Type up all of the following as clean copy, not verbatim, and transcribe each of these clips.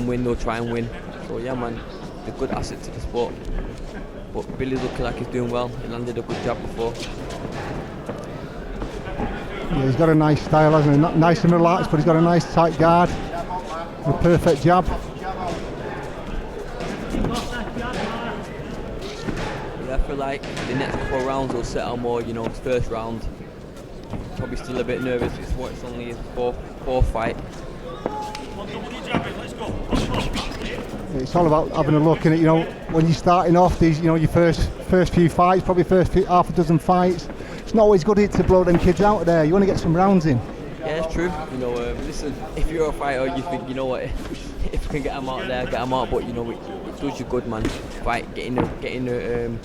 can win, they'll try and win. So yeah, man, they're a good asset to the sport. But Billy's looking like he's doing well. He landed a good jab before. Yeah, he's got a nice style, hasn't he? Not nice and relaxed, but he's got a nice tight guard. A perfect jab. Yeah, I feel like the next couple of rounds will settle more, you know, his first round. Probably still a bit nervous, it's only his fourth fight. It's all about having a look in it, you know, when you're starting off these, you know, your first few fights, probably half a dozen fights. It's not always good to blow them kids out of there. You want to get some rounds in. Yeah, it's true. You know, listen, if you're a fighter, you think, you know what, if you can get them out there, get them out. But you know, it does you good, man. Fight, getting the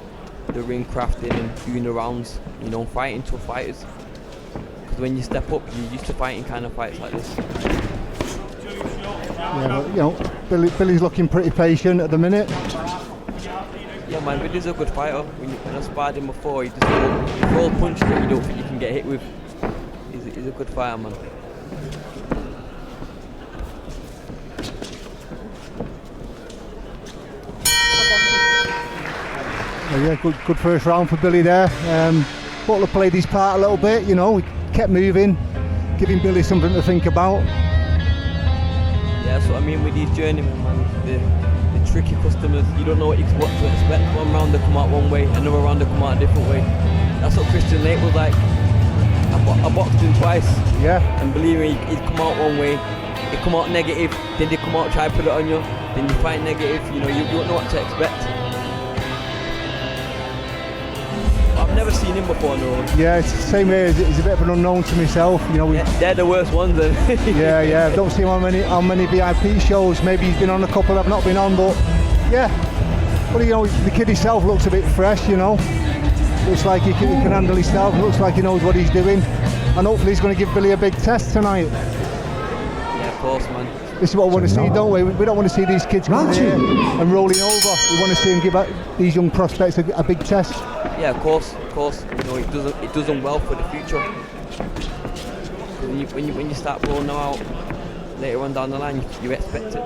ring crafting and doing the rounds. You know, fighting tough fighters. Because when you step up, you're used to fighting kind of fights like this. Yeah, but, you know, Billy's looking pretty patient at the minute. Yeah, man, Billy's a good fighter. When I sparred him before, he just throw punches that you don't think you can get hit with. He's a good fighter, man. Yeah, good first round for Billy there. Butler played his part a little bit, you know, he kept moving, giving Billy something to think about. Yeah, that's what I mean with these journeymen, man. The tricky customers, you don't know what to expect. One round they come out one way, another round they come out a different way. That's what Christian Lake was like. I boxed him twice. Yeah. And believe me, he'd come out one way, he'd come out negative, then they come out try to put it on you, then you fight negative, you know, you don't know what to expect. I've never seen him before, no. Yeah, it's the same way. He's a bit of an unknown to myself. You know, they're the worst ones then. yeah. I don't see him on many VIP shows. Maybe he's been on a couple I've not been on, but yeah. But you know, the kid himself looks a bit fresh, you know. Looks like he can handle himself. Looks like he knows what he's doing. And hopefully he's going to give Billy a big test tonight. Yeah, of course, man. This is what we want to see, don't we? We don't want to see these kids coming here and rolling over. We want to see him give these young prospects a big test. Yeah, of course. You know, it does them well for the future. When you start rolling them out later on down the line, you expect it.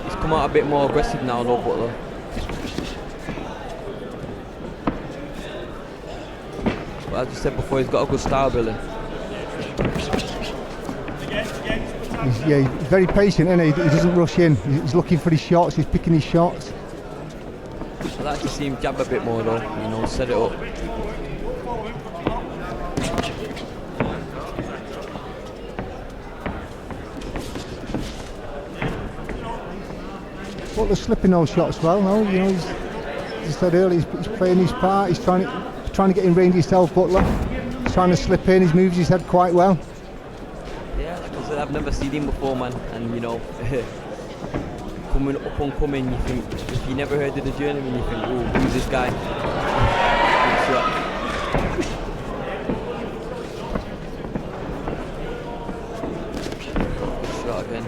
He's come out a bit more aggressive now, though, Butler. But as I said before, he's got a good style, Billy. He's very patient, isn't he? He doesn't rush in. He's looking for his shots. He's picking his shots. I'd like to see him jab a bit more, though. You know, set it up. Butler's slipping those shots well, no? You know, as I said earlier, he's playing his part. He's trying to get in range himself, Butler. He's trying to slip in. He moves his head quite well. Yeah, because I've never seen him before, man. And you know, coming up and coming, you think, if you never heard of the journeyman, you think, oh, who's this guy? Good shot. Good shot again.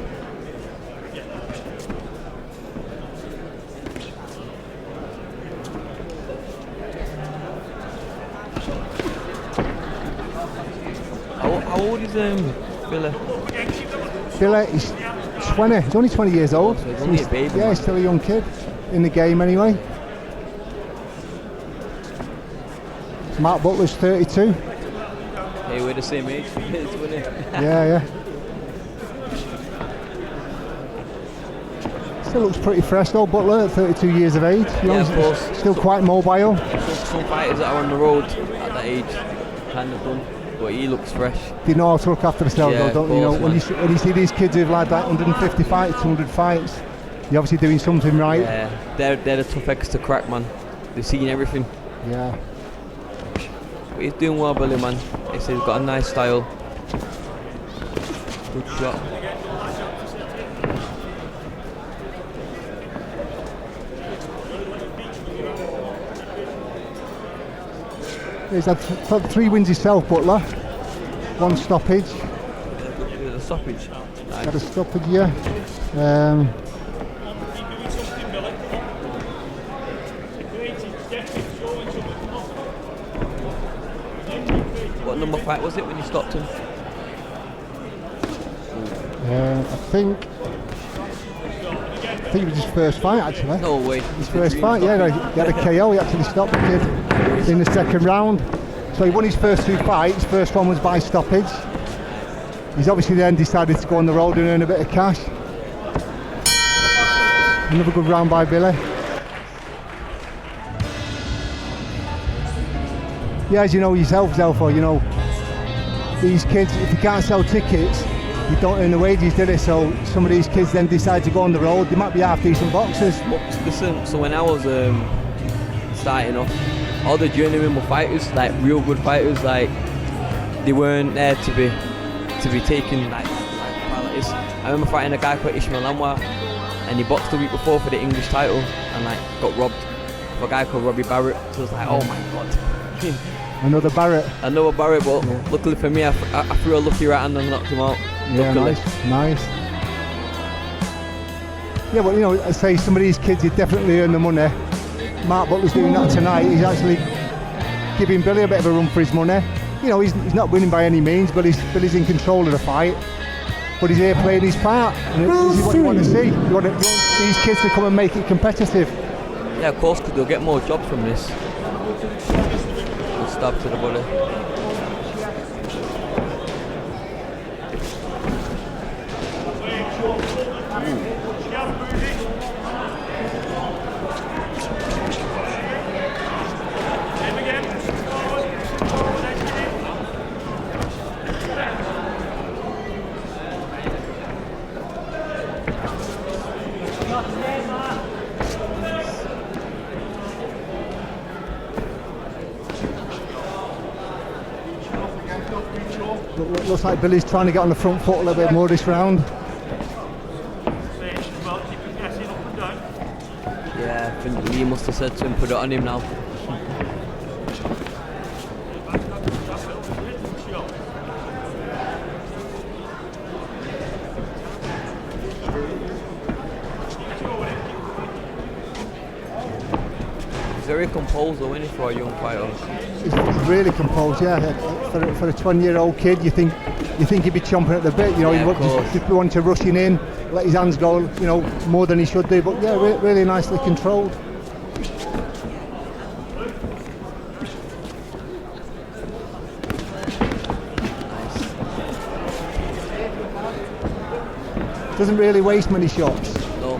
How old is Billy? Billy, he's 20. He's only 20 years old. So he's only a baby. Yeah, he's still a young kid in the game anyway. Mark Butler's 32. Hey, we're the same age. Yeah. Still looks pretty fresh though, Butler at 32 years of age. You know, of course. Still quite mobile. Some fighters that are on the road at that age kind of done, but he looks fresh. They know how to look after themselves, though, don't course, you know? man. When you see these kids who've like that 150 fights, 200 fights, you're obviously doing something right. Yeah, they're the tough eggs to crack, man. They've seen everything. Yeah. But he's doing well, Billy, man. He's got a nice style. Good shot. He's had 3 wins himself, Butler. 1 stoppage. A stoppage. Nice. Had a stoppage, yeah. What number fight was it when you stopped him? I think it was his first fight actually. No way. His first fight, yeah. He had a KO. He actually stopped the kid in the second round. So he won his first 2 fights. First one was by stoppage. He's obviously then decided to go on the road and earn a bit of cash. Another good round by Billy. Yeah, as you know yourself, Zelfo, you know, these kids, if you can't sell tickets, you don't earn the wages, do they? So some of these kids then decide to go on the road. They might be half decent boxers. Listen, so when I was starting off, all the journeymen were fighters, like real good fighters, like they weren't there to be taken like qualities. I remember fighting a guy called Ishmael Anwar, and he boxed the week before for the English title and like got robbed of a guy called Robbie Barrett. So I was like, oh my god. Another Barrett. But luckily for me, I threw a lucky right hand and knocked him out. Yeah, luckily. nice. Yeah, but you know, I say some of these kids, you definitely earn the money. Mark Butler's doing that tonight. He's actually giving Billy a bit of a run for his money. You know, he's not winning by any means, but Billy's in control of the fight. But he's here playing his part, and this is what you want to see. You want these kids to come and make it competitive. Yeah, of course, because they'll get more jobs from this. Good stab to the body. Looks like Billy's trying to get on the front foot a little bit more this round. Yeah, I think Lee must have said to him, put it on him now. He's very composed though, isn't he, for a young fighter? He's really composed, yeah. For a 20-year-old kid, you think he'd be chomping at the bit. You know, yeah, he'd just want to rushing in, let his hands go, you know, more than he should do. But yeah, really nicely controlled. Doesn't really waste many shots. No.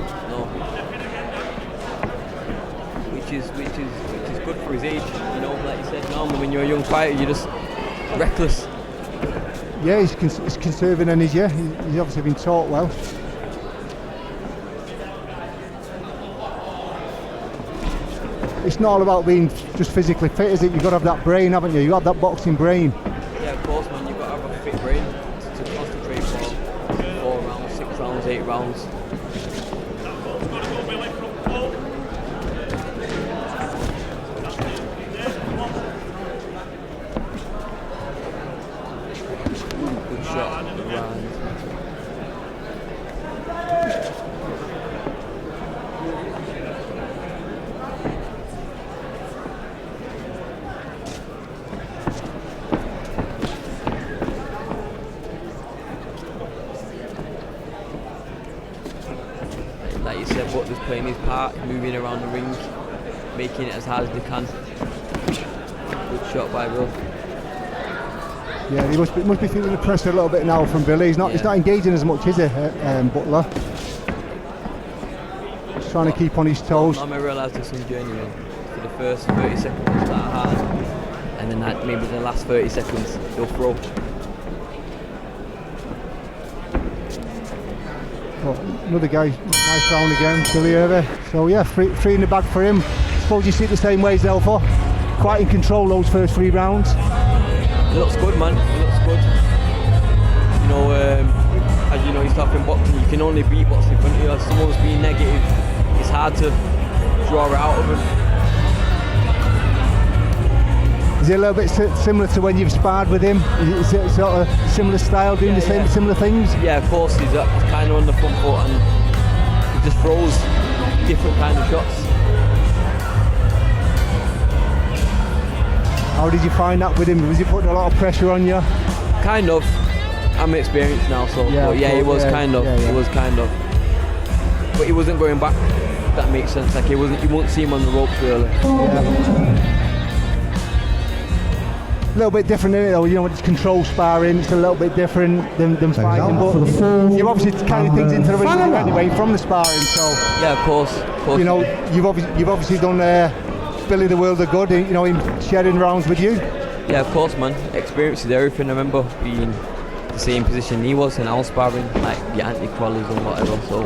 Which is good for his age. You know, like you said, normally when you're a young fighter, you're just reckless. Yeah, he's conserving and he's obviously been taught well. It's not all about being just physically fit, is it? You've got to have that brain, haven't you? You have that boxing brain. Yeah, of course, man. You've got to have a fit brain to concentrate for 4 rounds, 6 rounds, 8 rounds. Good shot around. Like you said, Butler's playing his part, moving around the ring, making it as hard as they can. Good shot by Bill. Yeah, he must be feeling the pressure a little bit now from Billy. He's not engaging as much, is he, Butler? Just trying to keep on his toes. I realised there's some journeymen. For the first 30 seconds they start hard, and then maybe the last 30 seconds they'll throw. But another guy, nice round again, Billy Hervey. So yeah, three in the bag for him. Suppose you see it the same way as Zelfo. Quite in control those first 3 rounds. It looks good, man. It looks good. You know, as you know, he's talking boxing. You can only beat what's in front of you. If someone's being negative, it's hard to draw it out of him. Is it a little bit similar to when you've sparred with him? Is it sort of similar style, doing similar things? Yeah, of course. He's kind of on the front foot and he just throws different kind of shots. How did you find that with him? Was he putting a lot of pressure on you? Kind of. I'm experienced now, so Yeah, but yeah, of it was course, kind of, yeah. it was kind of, but he wasn't going back. If that makes sense. Like he wasn't, you won't see him on the ropes really. A little bit different, isn't it, though? You know, it's control sparring. It's a little bit different than fighting, but you obviously carry things into the ring with you anyway from the sparring. So Yeah, of course. you know, you've obviously done Billy the World of Good. You know, him sharing rounds with you. Yeah, of course, man. Experience is everything. I remember being the same position he was, and I was sparring like the anti-crawlers and whatever. So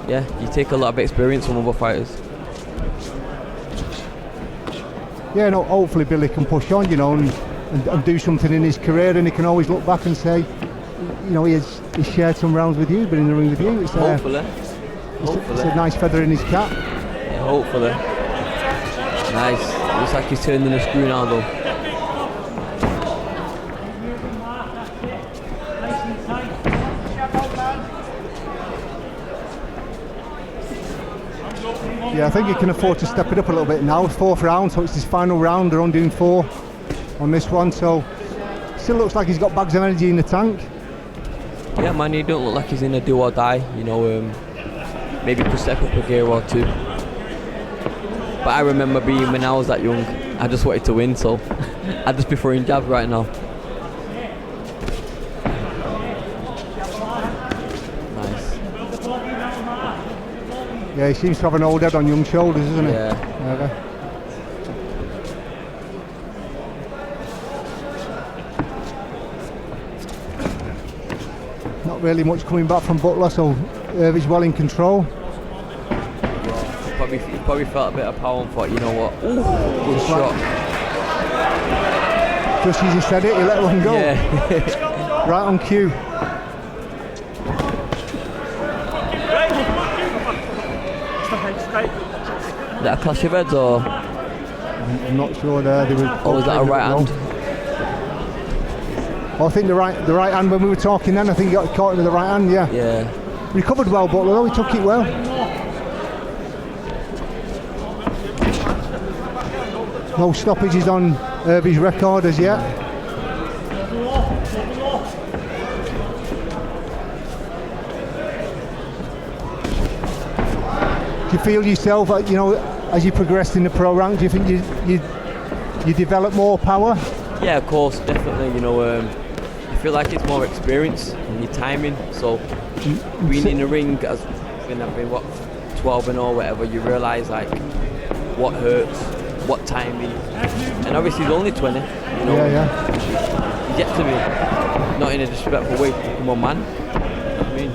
yeah, you take a lot of experience from other fighters. Yeah, no. Hopefully Billy can push on, you know, and do something in his career, and he can always look back and say, you know, he's shared some rounds with you, been in the ring with you. It's, Hopefully. It's a nice feather in his cap. Yeah, hopefully. Nice. Looks like he's turning the screw now though. Yeah, I think he can afford to step it up a little bit now. 4th round, so it's his final round. They're only doing 4 on this one, so still looks like he's got bags of energy in the tank. Yeah, man, he don't look like he's in a do or die. You know, maybe could step up a gear or 2. But I remember being when I was that young, I just wanted to win, so I'd just be throwing jabs right now. Nice. Yeah, he seems to have an old head on young shoulders, doesn't he? Yeah. Not really much coming back from Butler, so Hervey's well in control. He probably felt a bit of power and thought, you know what, ooh, good shot. Just as he said it, he let one go. Yeah. Right on cue. Is that a clash of heads or? I'm not sure there. They were. Or was that a right hand? Well, I think the right hand, when we were talking then, I think he got caught with the right hand, yeah. Yeah. Recovered well, Butler, though, he took it well. No stoppages on Hervey's record as yet. Do you feel yourself, you know, as you progressed in the pro rank, do you think you develop more power? Yeah, of course, definitely. You know, I feel like it's more experience and your timing. So being in the ring, as when I've been 12 and or whatever, you realise like what hurts, what timing, and obviously he's only 20. You know, Yeah. you get to be not in a disrespectful way, become a man. You know what I mean?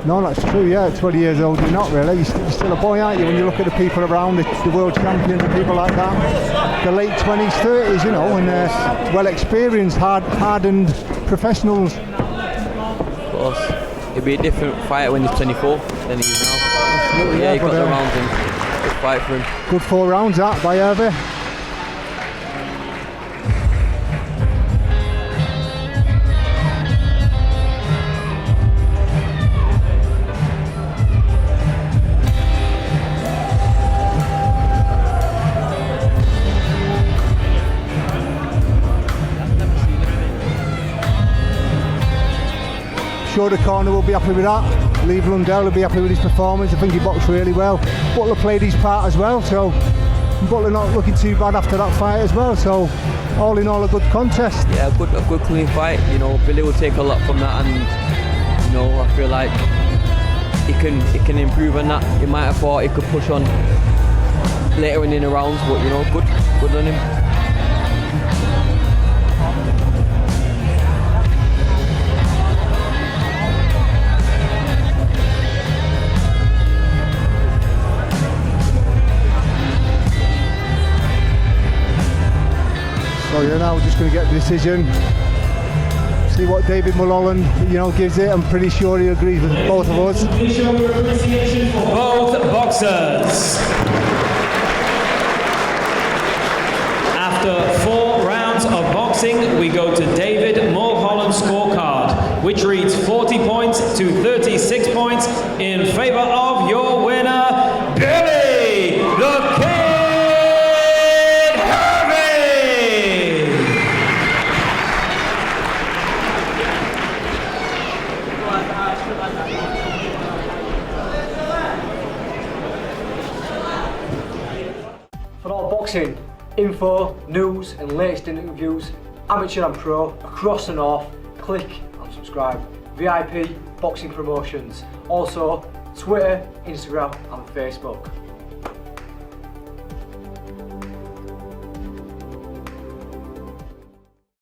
No, that's true, yeah, 20 years old, you're not really. You're still a boy, aren't you, when you look at the people around, the world champions and people like that. The late 20s, 30s, you know, and well-experienced, hardened professionals. Of course. It'd be a different fight when he's 24 than he is now. Absolutely, Yeah, he got but, the rounds in. Good fight for him. Good 4 rounds, that, by Hervey. Sure, the corner will be happy with that. Lee Blundell will be happy with his performance. I think he boxed really well. Butler played his part as well, so Butler not looking too bad after that fight as well. So all in all, a good contest. Yeah, a good clean fight. You know, Billy will take a lot from that, and you know, I feel like he can improve on that. He might have thought he could push on later in the rounds, but you know, good on him. So you're now just going to get the decision. See what David Mulholland, you know, gives it. I'm pretty sure he agrees with both of us. Both boxers. After 4 rounds of boxing, we go to David Mulholland's scorecard, which reads 40 points to 36 points in favor of your winner, Billy the Kid Hervey. boxing, info, news and latest interviews, amateur and pro, across the north. Click and subscribe. VIP Boxing Promotions. Also Twitter, Instagram and Facebook.